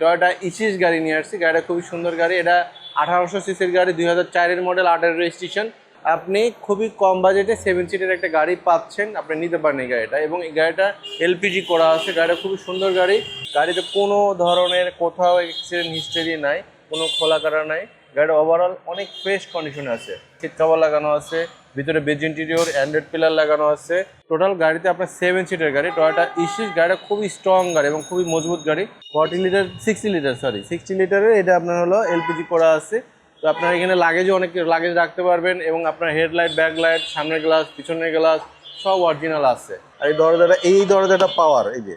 Toyota ইসিস গাড়ি নিয়ে আসছি। গাড়িটা খুবই সুন্দর গাড়ি। এটা 1800 সিসির গাড়ি, 2004-এর মডেল, 8-এর রেজিস্ট্রেশন। আপনি খুবই কম বাজেটে 7 সিটের একটা গাড়ি পাচ্ছেন, আপনি নিতে পারেন এই গাড়িটা। এবং এই গাড়িটা এলপিজি করা আছে। গাড়িটা খুবই সুন্দর গাড়ি। গাড়িতে কোনো ধরনের কোথাও অ্যাক্সিডেন্ট হিস্টরি নাই, কোনো খোলা কাটা নাই। গাড়িটা ওভারঅল অনেক ফ্রেশ কন্ডিশনে আছে। সিট কভার লাগানো আছে, ভিতরে বেজ ইন্টেরিয়র, অ্যান্ড্রয়েড পিলার লাগানো আছে। টোটাল গাড়িতে আপনার 7 সিটের গাড়ি। টয়োটা ইসিস গাড়িটা খুবই স্ট্রং গাড়ি এবং খুবই মজবুত গাড়ি। 60 লিটারের এটা আপনার হলো এলপিজি করা আছে। তো আপনার এখানে অনেক লাগেজ রাখতে পারবেন এবং আপনার হেডলাইট, ব্যাকলাইট, সামনের গ্লাস, পিছনের গ্লাস সব অরিজিনাল আছে। আর এই দরজাটা পাওয়ার, এই যে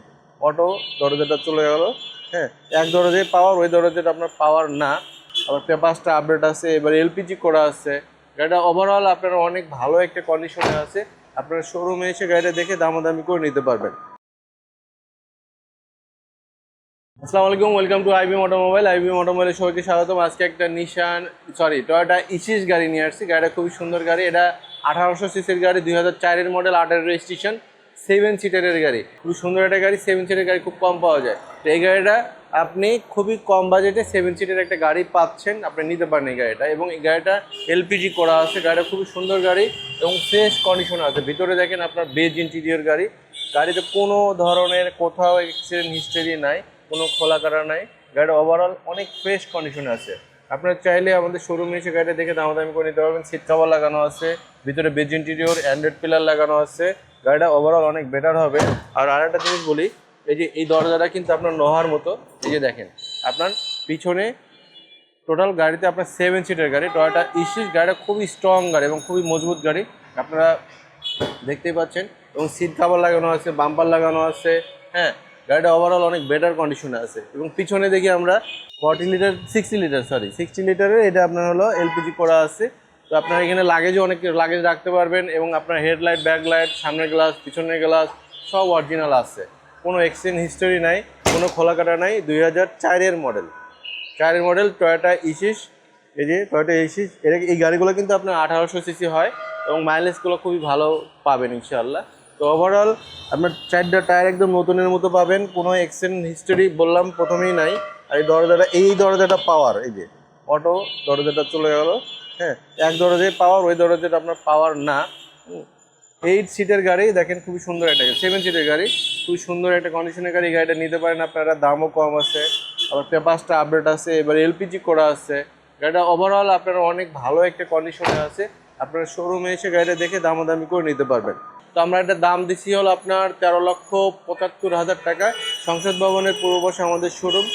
অটো দরজাটা চলে গেল। হ্যাঁ, এক দরজায় পাওয়ার, ওই দরজাটা আপনার পাওয়ার না। আবার পেপারসটা আপডেট আছে, এবার এলপিজি করা আছে। গাড়িটা ওভারঅল আপনার অনেক ভালো একটা কন্ডিশনে আছে। আপনার শোরুমে এসে গাড়িটা দেখে দামাদামি করে নিতে পারবেন। আসসালামু আলাইকুম, welcome to IBM automobile. IBM অটোমোবাইলের সবাইকে স্বাগতম। আজকে একটা টয়োটা ইসিস গাড়ি নিয়ে আসছি। গাড়িটা খুবই সুন্দর গাড়ি। এটা 1800 সিসির গাড়ি, 2004-এর মডেল, 8-এর রেজিস্ট্রেশন, 7 সিটারের গাড়ি। খুবই সুন্দর একটা গাড়ি। 7 সিটের গাড়ি খুব কম পাওয়া যায়। তো এই গাড়িটা আপনি খুবই কম বাজেটে 7 সিটের একটা গাড়ি পাচ্ছেন, আপনি নিতে পারেন এই গাড়িটা। এবং এই গাড়িটা এলপিজি করা আছে। গাড়িটা খুবই সুন্দর গাড়ি এবং ফ্রেশ কন্ডিশন আছে। ভিতরে দেখেন আপনার বেজ ইন্টেরিয়র গাড়ি। গাড়িতে কোনো ধরনের কোথাও অ্যাক্সিডেন্ট হিস্টরি নাই, কোনো খোলা কাটা নাই। গাড়িটা ওভারঅল অনেক ফ্রেশ কন্ডিশনে আছে। আপনারা চাইলে আমাদের শোরুমে এসে গাড়িটা দেখে দামাদামি করে নিতে পারবেন। সিট কভার লাগানো আছে, ভিতরে বেজ ইন্টেরিয়র, অ্যান্ড্রয়েড পিলার লাগানো আছে। গাড়িটা ওভারঅল অনেক বেটার হবে। আর আরেকটা জিনিস বলি, এই যে এই দরজাটা কিন্তু আপনার লোহার মতো। এই যে দেখেন আপনার পিছনে টোটাল গাড়িতে আপনার 7 সিটের গাড়ি। টয়োটা ইসিস গাড়িটা খুবই স্ট্রং গাড়ি এবং খুবই মজবুত গাড়ি, আপনারা দেখতেই পাচ্ছেন। এবং সিট কভার লাগানো আছে, বাম্পার লাগানো আছে। হ্যাঁ, গাড়িটা ওভারঅল অনেক বেটার কন্ডিশনে আছে। এবং পিছনে দেখি আমরা 60 লিটারের এটা আপনার হলো এলপিজি করা আছে। তো আপনার এখানে অনেক লাগেজ রাখতে পারবেন এবং আপনার হেডলাইট, ব্যাকলাইট, সামনের গ্লাস, পিছনের গ্লাস সব অরিজিনাল আছে। কোনো এক্সচেঞ্জ হিস্টোরি নাই, কোনো খোলা কাটা নাই। 2004-এর মডেল টয়োটা ইসিস। এই যে টয়োটা ইসিস, এই গাড়িগুলো কিন্তু আপনার 1800 সিসি হয় এবং মাইলেজগুলো খুবই ভালো পাবেন ইনশাআল্লাহ। তো ওভারঅল আপনার 4টা টায়ার একদম নতুনের মতো পাবেন, কোনো এক্সচেঞ্জ হিস্টোরি বললাম প্রথমেই নাই। আর এই দরজাটা পাওয়ার, এই যে অটো দরজাটা চলে গেল। হ্যাঁ, এক দরজায় পাওয়ার, ওই দরজাটা আপনার পাওয়ার না। 8 সিটের গাড়ি দেখেন, খুবই সুন্দর একটা 7 সিটের গাড়ি, খুবই সুন্দর একটা কন্ডিশনের গাড়ি। গাড়িটা নিতে পারেন আপনারা, দামও কম আছে। আবার পেপারসটা আপডেট আছে, এবার এলপিজি করা আছে। গাড়িটা ওভারঅল আপনারা অনেক ভালো একটা কন্ডিশনে আছে। আপনারা শোরুমে এসে গাড়িটা দেখে দামাদামি করে নিতে পারবেন। তো আমরা একটা দাম দিচ্ছি হলো আপনার 13,75,000 টাকা। সংসদ ভবনের পূর্ব পাশে আমাদের শোরুম।